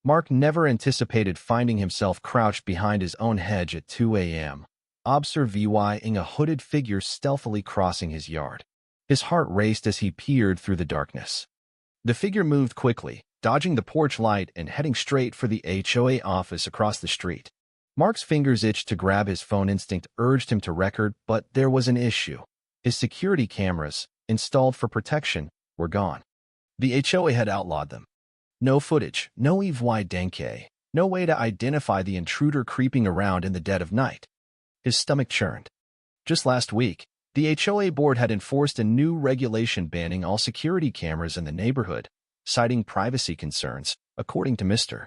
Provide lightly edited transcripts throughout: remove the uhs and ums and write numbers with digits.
Mark never anticipated finding himself crouched behind his own hedge at 2 a.m., observing a hooded figure stealthily crossing his yard. His heart raced as he peered through the darkness. The figure moved quickly, dodging the porch light and heading straight for the HOA office across the street. Mark's fingers itched to grab his phone. Instinct urged him to record, but there was an issue. His security cameras, installed for protection, were gone. The HOA had outlawed them. No footage, no evidence, no way to identify the intruder creeping around in the dead of night. His stomach churned. Just last week, the HOA board had enforced a new regulation banning all security cameras in the neighborhood, citing privacy concerns, according to Mr.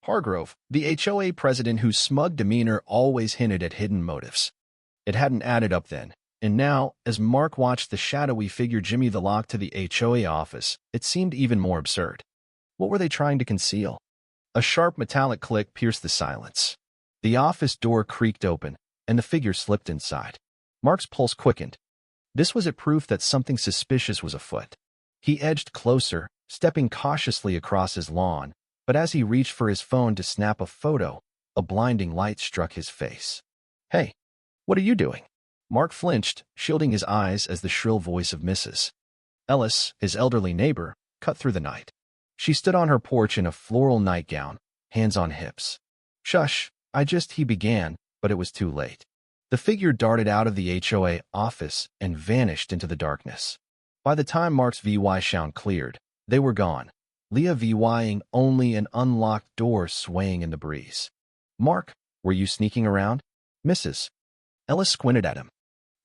Hargrove, the HOA president whose smug demeanor always hinted at hidden motives. It hadn't added up then, and now, as Mark watched the shadowy figure jimmy the lock to the HOA office, it seemed even more absurd. What were they trying to conceal? A sharp metallic click pierced the silence. The office door creaked open, and the figure slipped inside. Mark's pulse quickened. This was a proof that something suspicious was afoot. He edged closer, stepping cautiously across his lawn, but as he reached for his phone to snap a photo, a blinding light struck his face. "Hey, what are you doing?" Mark flinched, shielding his eyes as the shrill voice of Mrs. Ellis, his elderly neighbor, cut through the night. She stood on her porch in a floral nightgown, hands on hips. "Shush, he began, but it was too late." The figure darted out of the HOA office and vanished into the darkness. By the time Mark's VY sound cleared, they were gone, Leah VYing only an unlocked door swaying in the breeze. "Mark, were you sneaking around?" Mrs. Ellis squinted at him.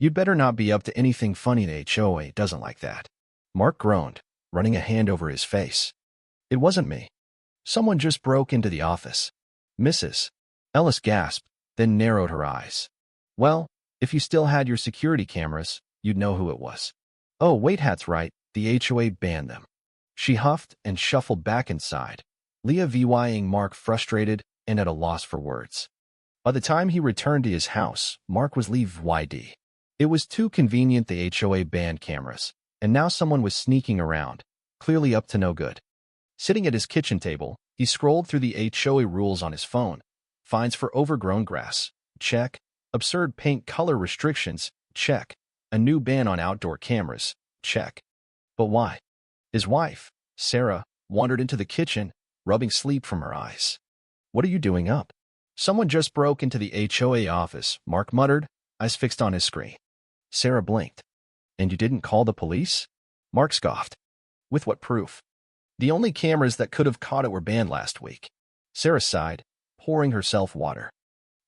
"You'd better not be up to anything funny. The HOA doesn't like that." Mark groaned, running a hand over his face. "It wasn't me. Someone just broke into the office." Mrs. Ellis gasped, then narrowed her eyes. "Well, if you still had your security cameras, you'd know who it was." "Oh, wait, that's right. The HOA banned them." She huffed and shuffled back inside, Leah VYing Mark frustrated and at a loss for words. By the time he returned to his house, Mark was livid. It was too convenient. The HOA banned cameras, and now someone was sneaking around, clearly up to no good. Sitting at his kitchen table, he scrolled through the HOA rules on his phone. Fines for overgrown grass, check. Absurd paint color restrictions, check. A new ban on outdoor cameras, check. But why? His wife, Sarah, wandered into the kitchen, rubbing sleep from her eyes. "What are you doing up?" "Someone just broke into the HOA office," Mark muttered, eyes fixed on his screen. Sarah blinked. "And you didn't call the police?" Mark scoffed. "With what proof?" "The only cameras that could have caught it were banned last week." Sarah sighed, pouring herself water.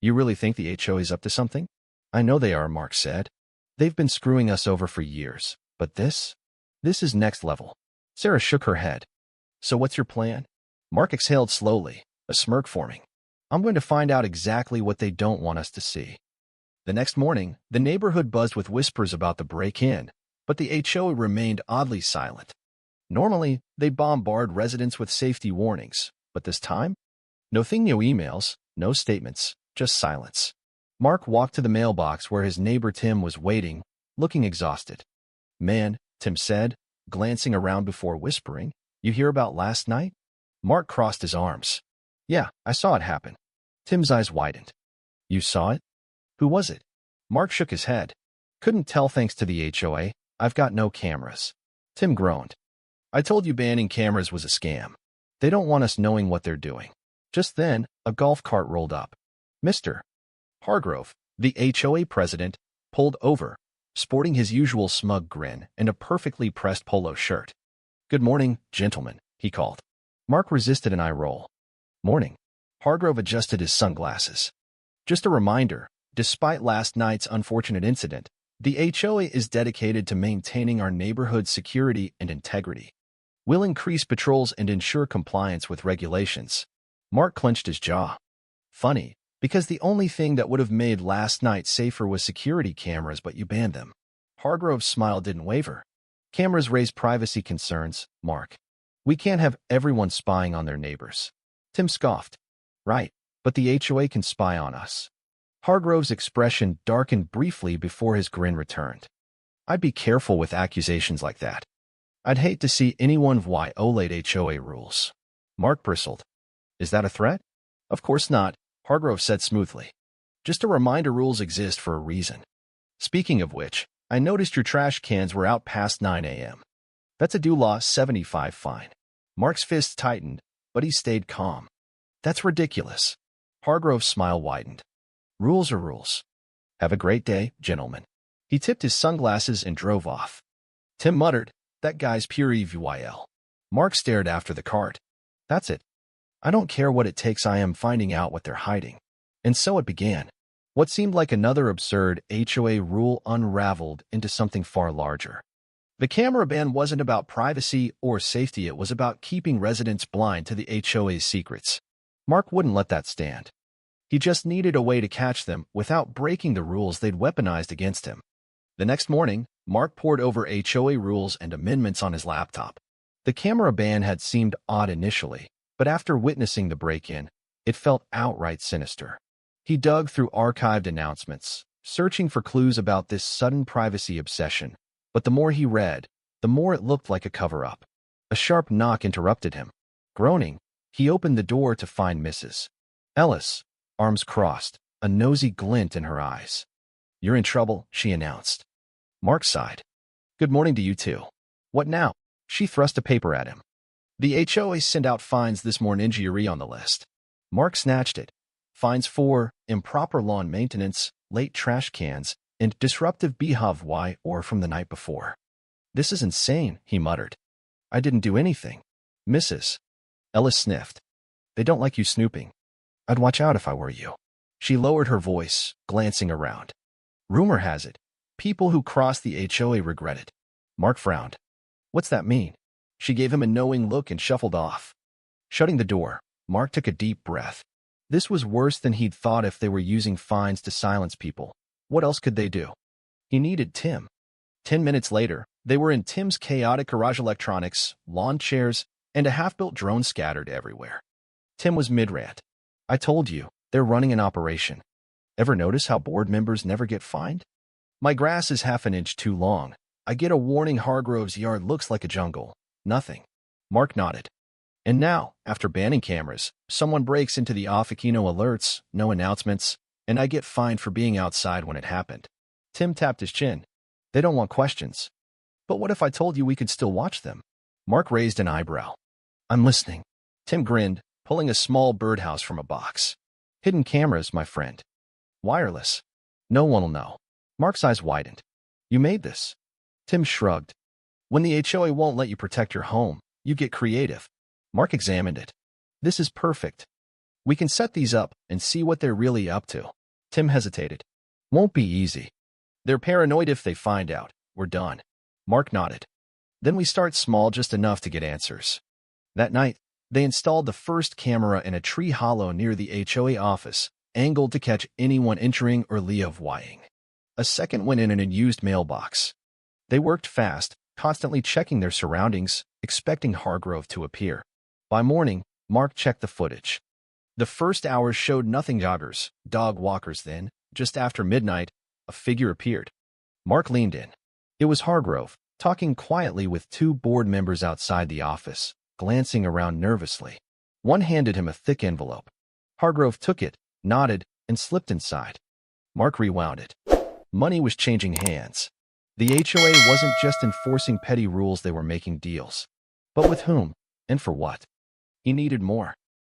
"You really think the HOA's up to something?" "I know they are," Mark said. "They've been screwing us over for years, but this is next level." Sarah shook her head. "So what's your plan?" Mark exhaled slowly, a smirk forming. "I'm going to find out exactly what they don't want us to see." The next morning, the neighborhood buzzed with whispers about the break-in, but the HOA remained oddly silent. Normally, they bombard residents with safety warnings, but this time? No emails, no statements, just silence. Mark walked to the mailbox where his neighbor Tim was waiting, looking exhausted. "Man," Tim said, glancing around before whispering, "you hear about last night?" Mark crossed his arms. "Yeah, I saw it happen." Tim's eyes widened. "You saw it? Who was it?" Mark shook his head. "Couldn't tell thanks to the HOA. I've got no cameras." Tim groaned. "I told you banning cameras was a scam. They don't want us knowing what they're doing." Just then, a golf cart rolled up. Mr. Hargrove, the HOA president, pulled over, sporting his usual smug grin and a perfectly pressed polo shirt. "Good morning, gentlemen," he called. Mark resisted an eye roll. "Morning." Hargrove adjusted his sunglasses. "Just a reminder, despite last night's unfortunate incident, the HOA is dedicated to maintaining our neighborhood's security and integrity. We'll increase patrols and ensure compliance with regulations." Mark clenched his jaw. "Funny, because the only thing that would have made last night safer was security cameras, but you banned them." Hargrove's smile didn't waver. "Cameras raise privacy concerns, Mark. We can't have everyone spying on their neighbors." Tim scoffed. "Right, but the HOA can spy on us." Hargrove's expression darkened briefly before his grin returned. "I'd be careful with accusations like that. I'd hate to see anyone violate HOA rules." Mark bristled. Is that a threat? Of course not, Hargrove said smoothly. Just a reminder rules exist for a reason. Speaking of which, I noticed your trash cans were out past 9 a.m. That's a due law 75 fine. Mark's fists tightened, but he stayed calm. That's ridiculous. Hargrove's smile widened. Rules are rules. Have a great day, gentlemen. He tipped his sunglasses and drove off. Tim muttered, that guy's pure evil. Mark stared after the cart. That's it. I don't care what it takes, I am finding out what they're hiding. And so it began. What seemed like another absurd HOA rule unraveled into something far larger. The camera ban wasn't about privacy or safety, it was about keeping residents blind to the HOA's secrets. Mark wouldn't let that stand. He just needed a way to catch them without breaking the rules they'd weaponized against him. The next morning, Mark pored over HOA rules and amendments on his laptop. The camera ban had seemed odd initially, but after witnessing the break-in, it felt outright sinister. He dug through archived announcements, searching for clues about this sudden privacy obsession, but the more he read, the more it looked like a cover-up. A sharp knock interrupted him. Groaning, he opened the door to find Mrs. Ellis, arms crossed, a nosy glint in her eyes. You're in trouble, she announced. Mark sighed. Good morning to you too. What now? She thrust a paper at him. The HOA sent out fines this morning on the list. Mark snatched it. Fines for improper lawn maintenance, late trash cans, and disruptive behavior or from the night before. This is insane, he muttered. I didn't do anything. Mrs. Ellis sniffed. They don't like you snooping. I'd watch out if I were you. She lowered her voice, glancing around. Rumor has it, people who cross the HOA regret it. Mark frowned. What's that mean? She gave him a knowing look and shuffled off. Shutting the door, Mark took a deep breath. This was worse than he'd thought. If they were using fines to silence people, what else could they do? He needed Tim. 10 minutes later, they were in Tim's chaotic garage, electronics, lawn chairs, and a half-built drone scattered everywhere. Tim was mid-rant. I told you, they're running an operation. Ever notice how board members never get fined? My grass is half an inch too long. I get a warning. Hargrove's yard looks like a jungle. Nothing. Mark nodded. And now, after banning cameras, someone breaks into the office, no alerts, no announcements, and I get fined for being outside when it happened. Tim tapped his chin. They don't want questions. But what if I told you we could still watch them? Mark raised an eyebrow. I'm listening. Tim grinned, pulling a small birdhouse from a box. Hidden cameras, my friend. Wireless. No one will know. Mark's eyes widened. You made this. Tim shrugged. When the HOA won't let you protect your home, you get creative. Mark examined it. This is perfect. We can set these up and see what they're really up to. Tim hesitated. Won't be easy. They're paranoid. If they find out, we're done. Mark nodded. Then we start small, just enough to get answers. That night, they installed the first camera in a tree hollow near the HOA office, angled to catch anyone entering or leaving. A second went in an unused mailbox. They worked fast, constantly checking their surroundings, expecting Hargrove to appear. By morning, Mark checked the footage. The first hours showed nothing. Joggers, dog walkers. Then, just after midnight, a figure appeared. Mark leaned in. It was Hargrove, talking quietly with two board members outside the office, glancing around nervously. One handed him a thick envelope. Hargrove took it, nodded, and slipped inside. Mark rewound it. Money was changing hands. The HOA wasn't just enforcing petty rules, they were making deals. But with whom, and for what? He needed more.